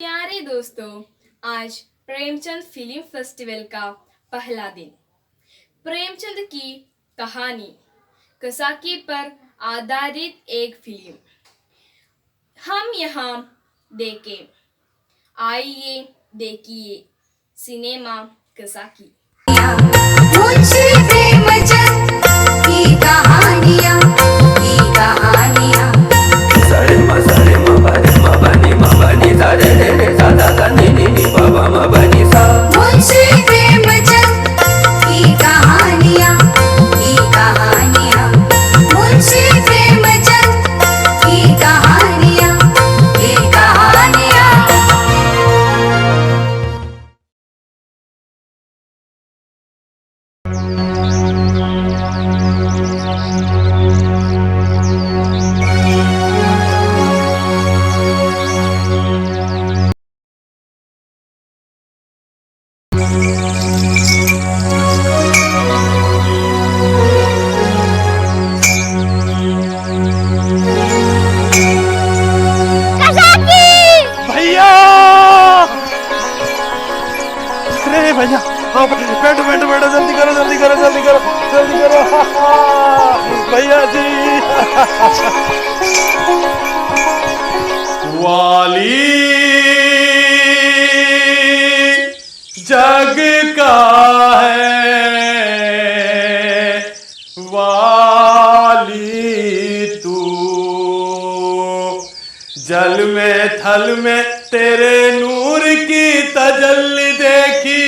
प्यारे दोस्तों, आज प्रेमचंद फिल्म फेस्टिवल का पहला दिन। प्रेमचंद की कहानी कसाकी पर आधारित एक फिल्म हम यहाँ देखें। आइए देखिए सिनेमा कसाकी। मुंशी प्रेमचंद की कहानियाँ सारे म बनी म बनी सारे रे रे सा दा दा नी नी नी पा पा म बनी सा। मुंशी प्रेमचंद की कहानियाँ मुंशी प्रेमचंद की कहानियाँ भैया बैठो बैठो बैठो जल्दी करो जल्दी करो जल्दी करो जल्दी करो भैया जी। वाली जग का है वाली तू, जल में थल में तेरे नूर की तजल्ली देखी,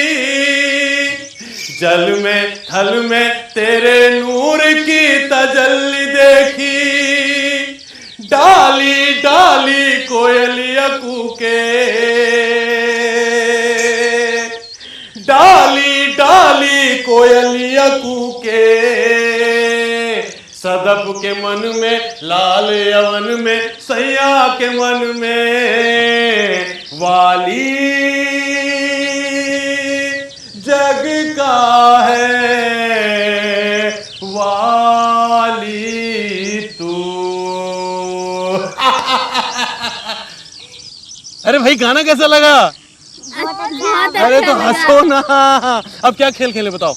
जल में थल में तेरे नूर की तजल्ली देखी। डाली डाली कोयलिया कूके, डाली डाली कोयलिया कूके। सदप के मन में लाल यवन में सैया के मन में वाली जग का है वाली तू। अरे भाई गाना कैसा लगा? अरे तो हंसो ना। अब क्या खेल खेले बताओ?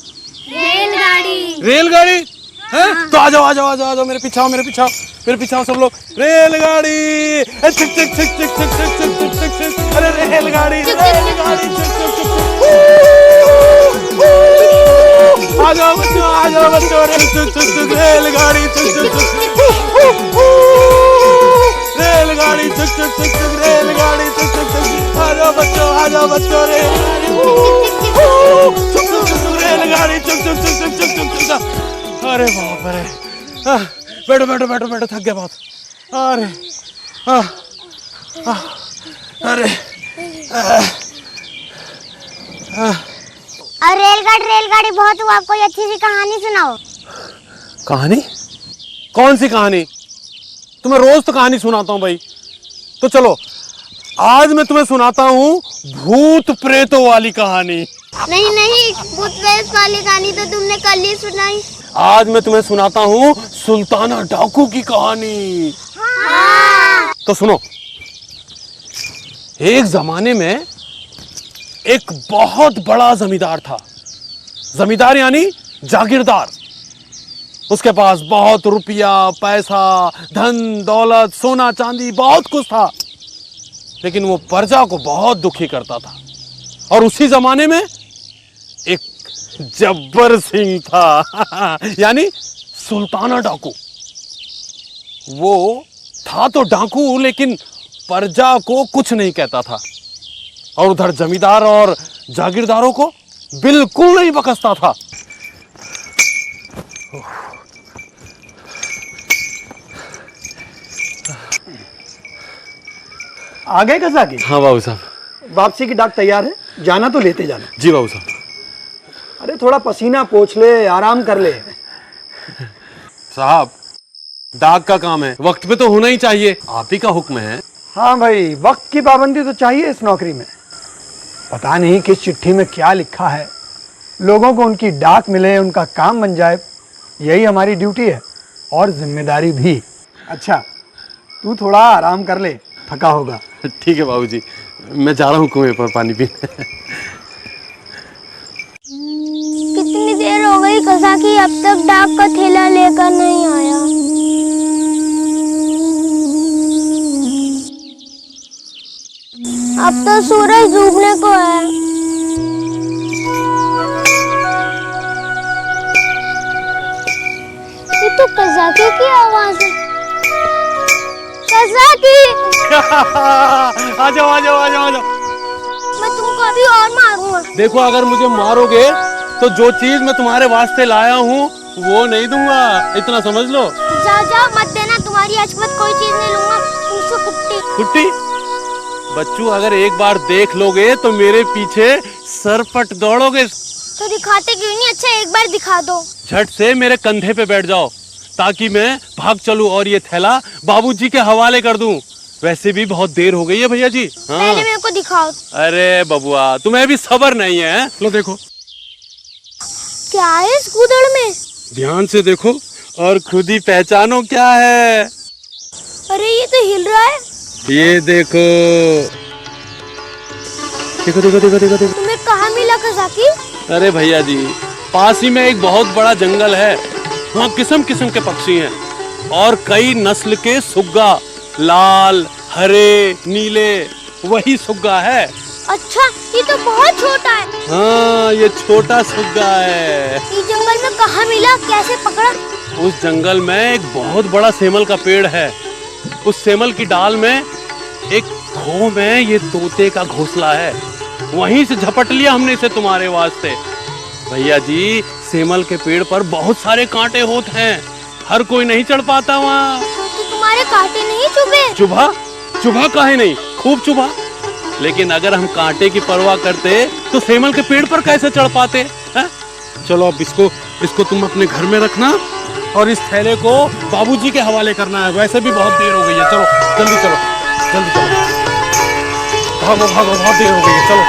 रेलगाड़ी। रेलगाड़ी है? तो आ जाओ आ जाओ आ जाओ आ जाओ, मेरे पीछे आओ मेरे पीछे आओ मेरे पीछे आओ सब लोग। रेलगाड़ी चिक चिक चिक चिक चिक चिक चिक चिक चिक चिक। अरे रेलगाड़ी रेलगाड़ी चिक चिक चिक। आ जाओ बच्चों चिक चिक चिक रेलगाड़ी चिक चिक चिक। रेलगाड़ी चिक चिक चिक चिक रेलगाड़ी चिक चिक चिक। आ जाओ बच्चों रेलगाड़ी चिक चिक चिक चिक चिक चिक। अरे बाप रे, बैठो बैठो बैठो बैठो, थक गया बहुत। अरे अरे और रेलगाड़ी बहुत हुआ, कोई अच्छी सी कहानी सुनाओ। कहानी? कौन सी कहानी? तुम्हें रोज तो कहानी सुनाता हूँ भाई। तो चलो आज मैं तुम्हें सुनाता हूँ भूत प्रेतों वाली कहानी। नहीं, भूत प्रेत वाली कहानी तो तुमने कल ही सुनाई। आज मैं तुम्हें सुनाता हूँ सुल्ताना डाकू की कहानी। तो सुनो, एक जमाने में एक बहुत बड़ा जमींदार था। जमींदार यानी जागीरदार। उसके पास बहुत रुपया पैसा धन दौलत सोना चांदी बहुत कुछ था, लेकिन वो प्रजा को बहुत दुखी करता था। और उसी जमाने में एक जब्बर सिंह था यानी सुल्ताना डाकू। वो था तो डाकू, लेकिन प्रजा को कुछ नहीं कहता था। और उधर जमींदार और जागीरदारों को बिल्कुल नहीं बकसता था। आ गए कसाकी? हाँ बाबू साहब, वापसी की डाक तैयार है, जाना तो लेते जाना। जी बाबू साहब। अरे थोड़ा पसीना पोंछ ले, आराम कर ले। साहब डाक का काम है, वक्त पे तो होना ही चाहिए, आप ही का हुक्म है। हाँ भाई, वक्त की पाबंदी तो चाहिए इस नौकरी में। पता नहीं किस चिट्ठी में क्या लिखा है, लोगों को उनकी डाक मिले, उनका काम बन जाए, यही हमारी ड्यूटी है और जिम्मेदारी भी। अच्छा तू थोड़ा आराम कर ले, थका होगा। ठीक है बाबूजी, मैं जा रहा हूँ कुएं पर पानी पीने। कितनी देर हो गई कसाकी अब तक डाक का थैला लेकर नहीं आया। अब तो सूरज डूबने को है। ये तो कसाकी की आवाज है। कसाकी, आ जाओ आ जाओ आ जाओ आ जाओ। मैं तुमको अभी और मारूंगा। देखो अगर मुझे मारोगे तो जो चीज मैं तुम्हारे वास्ते लाया हूँ वो नहीं दूंगा, इतना समझ लो। जाओ जाओ, मत देना, तुम्हारी अजमत कोई चीज नहीं लूंगा। तुमसे कुट्टी कुट्टी? बच्चू अगर एक बार देख लोगे तो मेरे पीछे सरपट दौड़ोगे। तो दिखाते क्यों नहीं? अच्छा एक बार दिखा दो। झट से मेरे कंधे पे बैठ जाओ ताकि मैं भाग चलूं और ये थैला बाबूजी के हवाले कर दूं। वैसे भी बहुत देर हो गई है भैया जी। हाँ। पहले मेरे को दिखाओ। अरे बबुआ तुम्हें भी सब्र नहीं है। लो देखो। क्या है इस गुदड़ में? ध्यान से देखो और खुद ही पहचानो क्या है। अरे ये तो हिल रहा है। ये देखो देखो देखो देखो देखो देखो। तुम्हें कहाँ मिला कसाकी? अरे भैया जी पास ही में एक बहुत बड़ा जंगल है, वहाँ किस्म किस्म के पक्षी हैं और कई नस्ल के सुग्गा, लाल हरे नीले, वही सुग्गा है। अच्छा ये तो बहुत छोटा है। हाँ ये छोटा सुग्गा है। ये जंगल में कहाँ मिला, कैसे पकड़ा? उस जंगल में एक बहुत बड़ा सेमल का पेड़ है। उस सेमल की डाल में एक खो में ये तोते का घोंसला है, वहीं से झपट लिया हमने इसे तुम्हारे वास्ते। भैया जी सेमल के पेड़ पर बहुत सारे कांटे होते हैं, हर कोई नहीं चढ़ पाता वहाँ। तो तुम्हारे कांटे नहीं चुभे? चुभा? चुभा काहे नहीं, खूब चुभा। लेकिन अगर हम कांटे की परवाह करते तो सेमल के पेड़ पर कैसे चढ़ पाते हैं? चलो अब इसको तुम अपने घर में रखना और इस थैले को बाबूजी के हवाले करना है। वैसे भी बहुत देर हो गई है, चलो जल्दी चलो जल्दी चलो, भागो भागो बहुत देर हो गई है, चलो।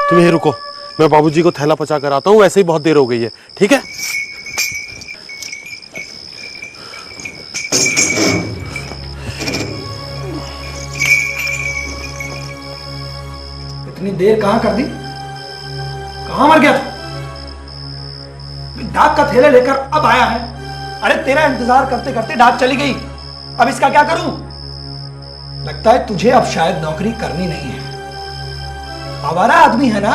तुम यहीं रुको, मैं बाबूजी को थैला पचा कर आता हूँ, वैसे ही बहुत देर हो गई है, ठीक है? इतनी देर कहां कर दी? कहां मर गया था? डाक का थैला लेकर अब आया है। अरे तेरा इंतजार करते करते डाक चली गई, अब इसका क्या करूं? लगता है तुझे अब शायद नौकरी करनी नहीं है। आवारा आदमी है ना,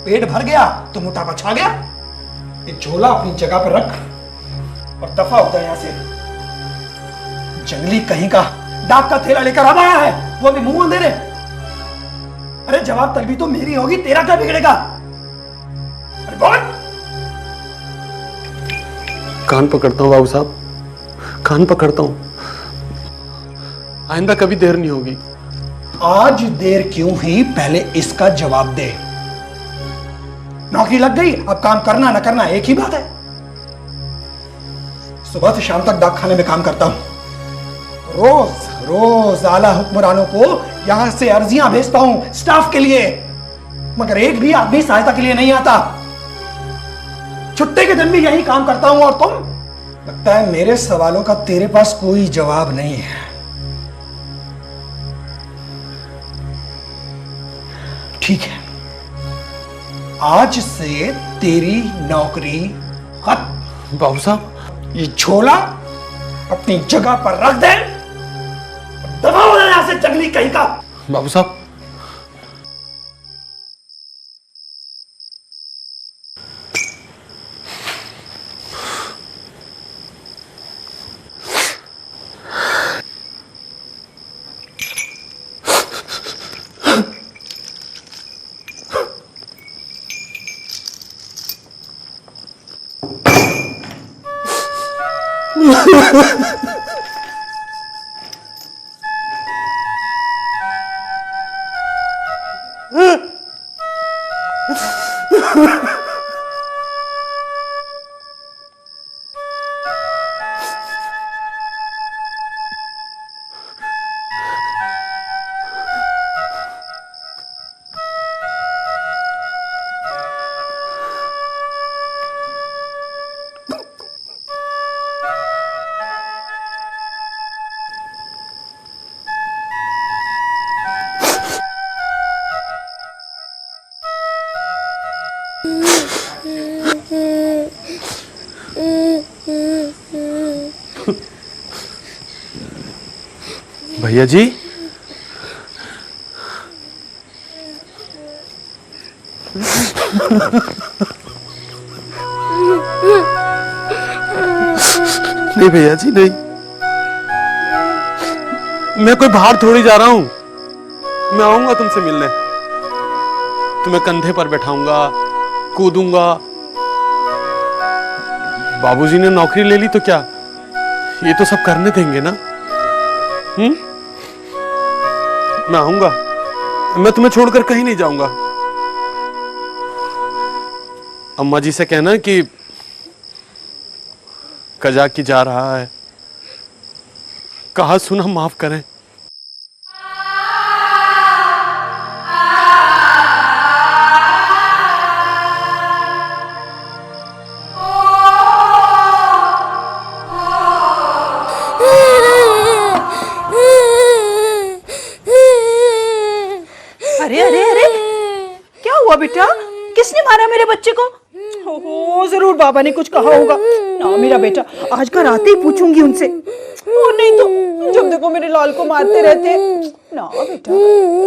पेट भर गया तो मोटापा छा गया। ये झोला अपनी जगह पर रख और दफा होता है यहां से। जंगली कहीं का डाक का थैला लेकर अब आया है, वो भी मुंह अंधेरे। अरे जवाब तलबी तो मेरी होगी, तेरा क्या बिगड़ेगा? अरे बोल। कान पकड़ता हूँ बाबू साहब, कान पकड़ता हूँ, आइंदा कभी देर नहीं होगी। आज देर क्यों ही, पहले इसका जवाब दे। नौकरी लग गई, अब काम करना ना करना एक ही बात है। सुबह से शाम तक डाक खाने में काम करता हूं, रोज रोज आला हुक्मरानों को यहां से अर्जियां भेजता हूं स्टाफ के लिए, मगर एक भी आदमी सहायता के लिए नहीं आता। छुट्टी के दिन भी यही काम करता हूं और तुम? लगता है मेरे सवालों का तेरे पास कोई जवाब नहीं है। ठीक है, आज से तेरी नौकरी खत्म। बाबू साहब ये झोला अपनी जगह पर रख दे, दबा हो जाए यहां से जंगली कहीं का। बाबू साहब भैया जी, नहीं भैया जी नहीं, मैं कोई बाहर थोड़ी जा रहा हूं। मैं आऊंगा तुमसे मिलने, तुम्हें कंधे पर बैठाऊंगा, कूदूंगा। बाबूजी ने नौकरी ले ली तो क्या, ये तो सब करने देंगे ना। मैं आऊंगा, मैं तुम्हें छोड़कर कहीं नहीं जाऊंगा। अम्मा जी से कहना कि कजाकी जा रहा है, कहा सुना माफ करें। अरे अरे अरे, क्या हुआ बेटा? किसने मारा मेरे बच्चे को? ओहो, जरूर बाबा ने कुछ कहा होगा ना। मेरा बेटा आज घर आते ही पूछूंगी उनसे। और नहीं तो जब देखो मेरे लाल को मारते रहते हैं ना। बेटा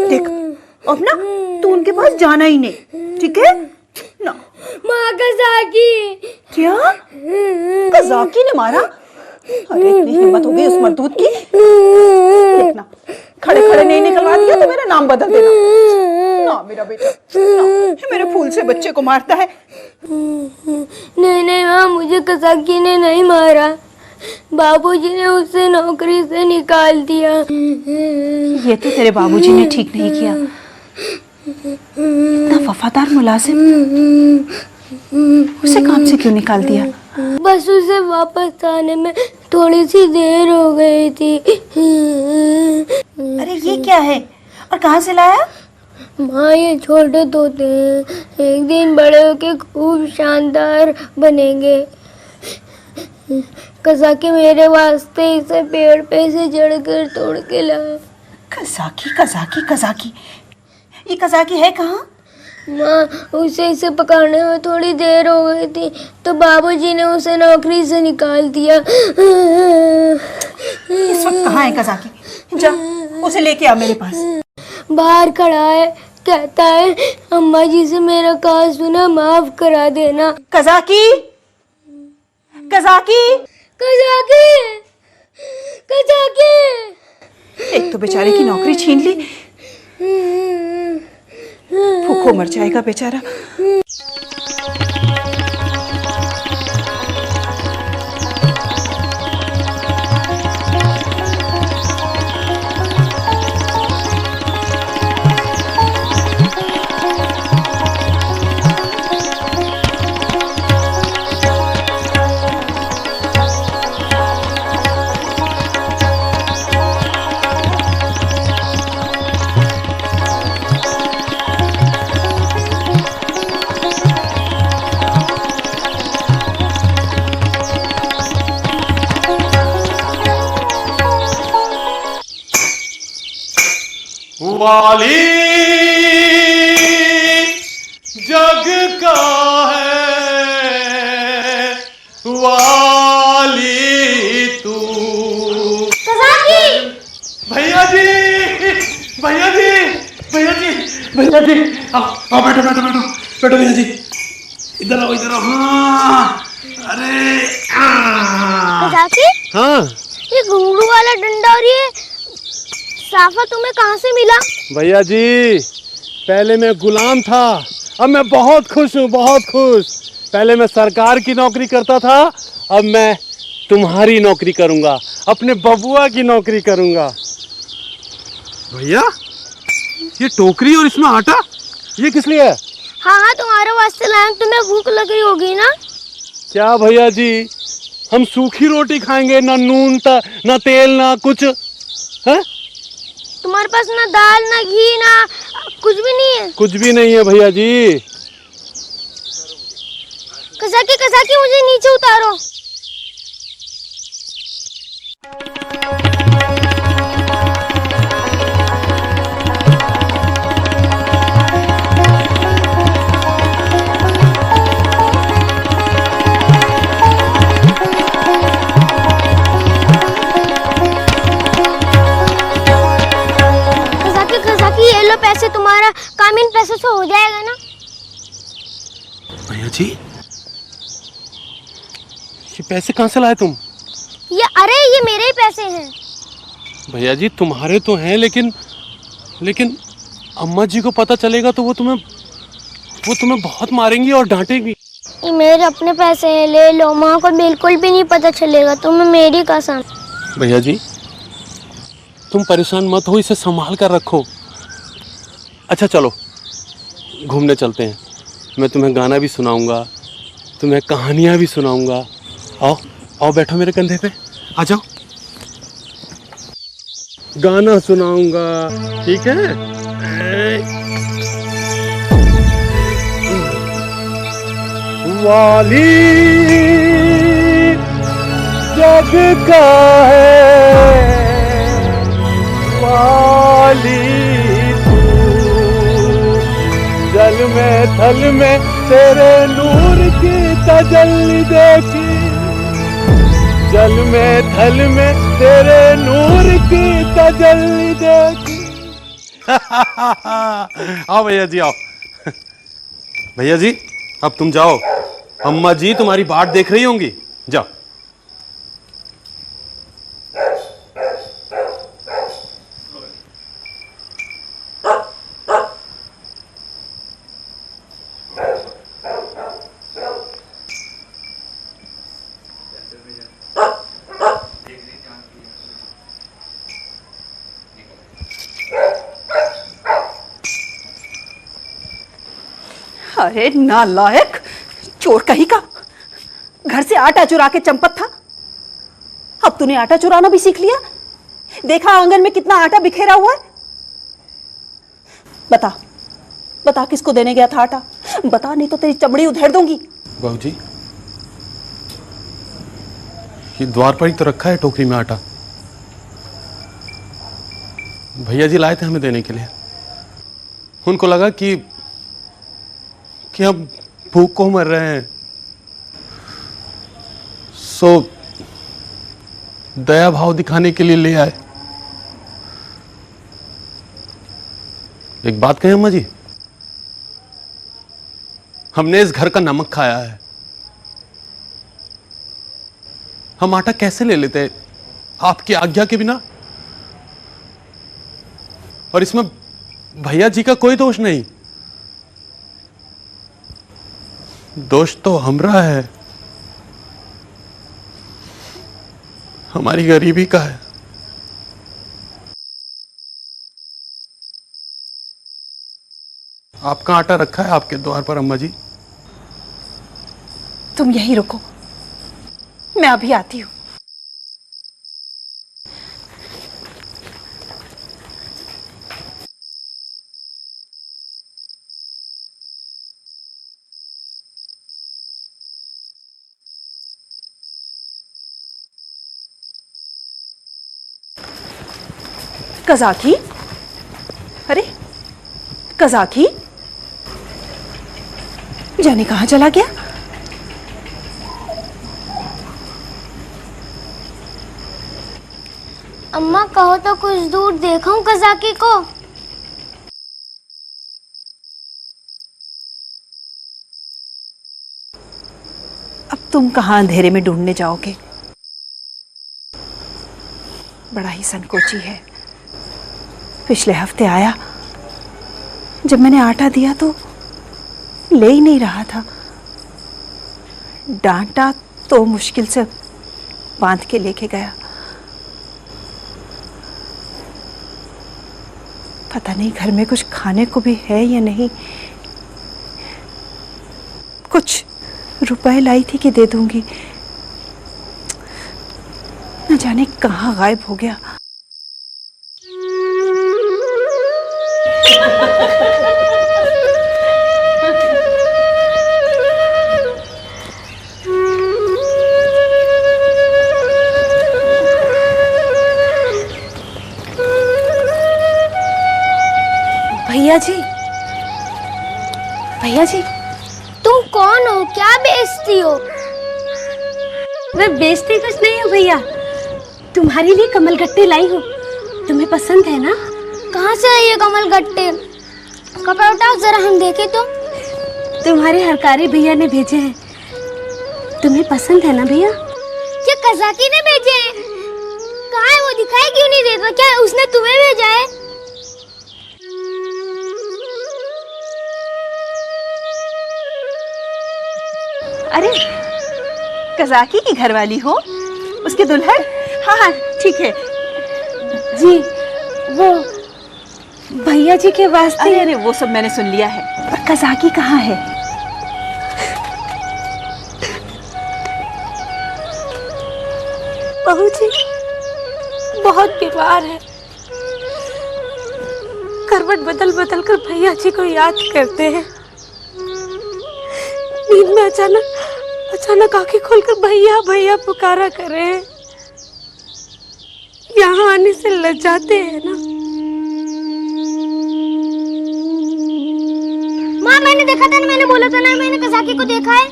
देख, अब ना तू उनके पास जाना ही नहीं, ठीक है ना? माँ कज़ाकी। क्या कज़ाकी ने मारा? अरे इतनी हिम्मत हो गई उस मरदूत की। देखना, खड़े खड़े नहीं निकलवा दिया तो मेरा नाम बदल देना ना। मेरा बेटा ना, मेरे फूल से बच्चे को मारता है। नहीं नहीं माँ, मुझे कज़ाकी ने नहीं मारा, बाबूजी ने उसे नौकरी से निकाल दिया। ये तो तेरे बाबूजी ने ठीक नहीं किया। इतना वफादार मुलाजिम, उसे काम से क्यों निकाल दिया? बस उसे वापस आने में थोड़ी सी देर हो गई थी। अरे ये क्या है और कहाँ से लाया? माँ ये छोटे तोते हैं, एक दिन बड़े होके खूब शानदार बनेंगे। कज़ाकी मेरे वास्ते इसे पेड़ पे से चढ़कर तोड़ के लाया। कज़ाकी कज़ाकी कज़ाकी, ये कज़ाकी है कहाँ? माँ उसे इसे पकाने में थोड़ी देर हो गई थी तो बाबूजी ने उसे नौकरी से निकाल दिया। इस वक्त कहाँ है कज़ाकी? जा उसे लेके आ मेरे पास। बाहर खड़ा है, कहता है अम्मा जी से मेरा कहा सुना माफ करा देना। कज़ाकी कज़ाकी कज़ाकी कज़ाकी। एक तो बेचारे की नौकरी छीन ली, भूखों मर जाएगा बेचारा। वाली जग का है, वाली तू। भैया जी, भैया जी, भैया जी, भैया जी, आओ बैठो बैठो बैठो बैठो भैया जी, इधर आओ इधर आओ। हाँ अरे कज़ाकी, हाँ, ये घुंघरू वाला डंडा और ये साफा तुम्हें कहाँ से मिला? भैया जी, पहले मैं गुलाम था, अब मैं बहुत खुश हूँ, बहुत खुश। पहले मैं सरकार की नौकरी करता था, अब मैं तुम्हारी नौकरी करूँगा, अपने बबुआ की नौकरी करूँगा। भैया, ये टोकरी और इसमें आटा, ये किस लिए है? हाँ हाँ तुम्हारे वास्ते लाया, तुम्हें भूख लग रही होगी ना। क्या भैया जी, हम सूखी रोटी खाएंगे, ना नून ना तेल ना कुछ है? तुम्हारे पास ना दाल ना घी ना कुछ भी नहीं है? कुछ भी नहीं है भैया जी। कज़ाकी कज़ाकी मुझे नीचे उतारो। भैया जी, ये पैसे कहाँ से लाए तुम? ये मेरे ही पैसे हैं। भैया जी तुम्हारे तो हैं, लेकिन अम्मा जी को पता चलेगा तो वो तुम्हें बहुत मारेंगी और डांटेंगी। ये मेरे अपने पैसे हैं, ले लो। माँ को बिल्कुल भी नहीं पता चलेगा, तुम्हें मेरी कसम। भैया जी तुम परेशान मत हो, इसे संभाल कर रखो। अच्छा चलो घूमने चलते हैं, मैं तुम्हें गाना भी सुनाऊंगा, तुम्हें कहानियां भी सुनाऊंगा। आओ आओ बैठो मेरे कंधे पे, आ जाओ। गाना सुनाऊंगा, ठीक है? वाली जग का है वाली तू, जल में थल में तेरे नूर की तजल्ली देखी, जल में थल में तेरे नूर की तजल्ली देखी। आओ भैया जी आओ। भैया जी अब तुम जाओ, अम्मा जी तुम्हारी बाट देख रही होंगी, जाओ। अरे नालायक, चोर कहीं का, घर से आटा चुरा के चंपत था, अब तूने आटा चुराना भी सीख लिया। देखा आंगन में कितना आटा बिखेरा हुआ है। बता बता किसको देने गया था आटा, बता, नहीं तो तेरी चमड़ी उधेड़ दूंगी। बहू जी ये द्वार पर ही तो रखा है टोकरी में आटा, भैया जी लाए थे हमें देने के लिए। उनको लगा कि हम भूख को मर रहे हैं, सो दया भाव दिखाने के लिए ले आए। एक बात कहें अम्मा जी, हमने इस घर का नमक खाया है, हम आटा कैसे ले लेते आपकी आज्ञा के बिना? और इसमें भैया जी का कोई दोष नहीं, दोष तो हमरा है, हमारी गरीबी का है। आपका आटा रखा है आपके द्वार पर अम्मा जी। तुम यहीं रुको, मैं अभी आती हूं। कज़ाकी, अरे कज़ाकी, जाने कहां चला गया? अम्मा कहो तो कुछ दूर देखूं कज़ाकी को। अब तुम कहां अंधेरे में ढूंढने जाओगे? बड़ा ही संकोची है। पिछले हफ्ते आया, जब मैंने आटा दिया तो ले ही नहीं रहा था, डांटा तो मुश्किल से बांध के लेके गया। पता नहीं घर में कुछ खाने को भी है या नहीं। कुछ रुपए लाई थी कि दे दूंगी, न जाने कहां गायब हो गया। भैया जी, भैया जी, तुम कौन हो? क्या बेइज्जती हो? मैं बेइज्जती कुछ नहीं हूँ भैया, तुम्हारे लिए कमल गट्टे लाई हूँ, तुम्हें पसंद है ना? कहाँ से है ये कमल गट्टे? कपड़ा उठाओ जरा हम देखें तो। तुम्हारे हरकारी भैया ने भेजे हैं। तुम्हें पसंद है ना भैया? क्या कज़ाकी ने भेजे हैं? कहाँ है वो, दिखाई क्यों नहीं देता? क्या उसने तुम्हें भेजा है? अरे कज़ाकी की घरवाली हो, उसके दुल्हन? हाँ हाँ ठीक है जी, वो भैया जी के वास्ते। अरे अरे वो सब मैंने सुन लिया है। पर कज़ाकी कहाँ है? बहू जी बहुत बीमार है। करवट बदल बदल कर भैया जी को याद करते हैं। नींद में अचानक आंखें खोलकर भैया भैया पुकारा कर रहे हैं। यहाँ आने से लजाते हैं ना। माँ मैंने देखा था ना, मैंने बोला था ना मैंने कज़ाकी को देखा है।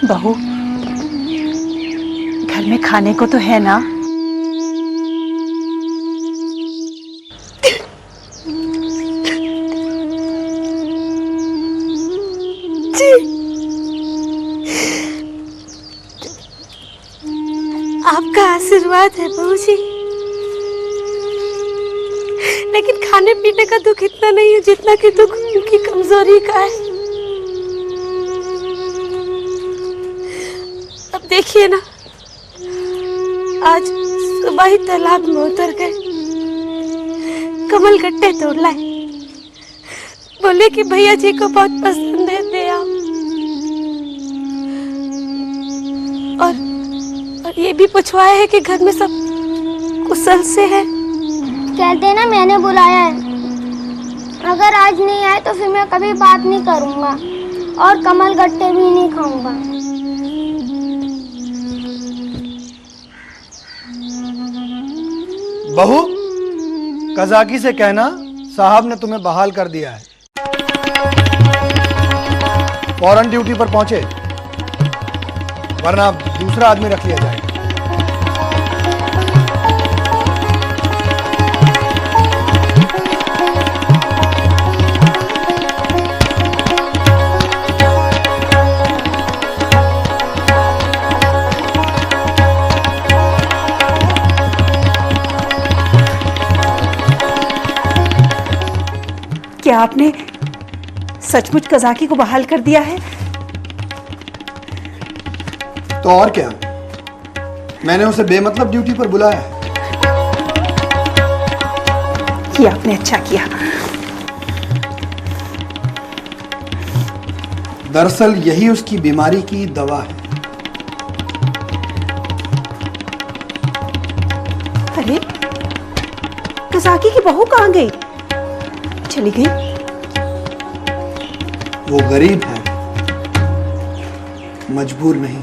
बहू घर में खाने को तो है ना? आपका आशीर्वाद है बहू जी, लेकिन खाने पीने का दुख इतना नहीं है जितना कि दुख उनकी कमजोरी का है। अब देखिए ना, आज सुबह ही तालाब में उतर गए, कमल गट्टे तोड़ लाए, बोले कि भैया जी को बहुत पसंद है, दे आओ। और ये भी पूछवाया है कि घर में सब कुशल से है। कहते ना मैंने बुलाया है, अगर आज नहीं आए तो फिर मैं कभी बात नहीं करूंगा और कमल गट्टे भी नहीं खाऊंगा। बहू, कज़ाकी से कहना साहब ने तुम्हें बहाल कर दिया है। फौरन ड्यूटी पर पहुंचे, वरना दूसरा आदमी रख लिया जाएगा। क्या आपने सचमुच कज़ाकी को बहाल कर दिया है? तो और क्या, मैंने उसे बेमतलब ड्यूटी पर बुलाया है। ये आपने अच्छा किया। दरअसल यही उसकी बीमारी की दवा है। अरे कज़ाकी की बहू कहाँ गई? चली गई? वो गरीब है, मजबूर नहीं।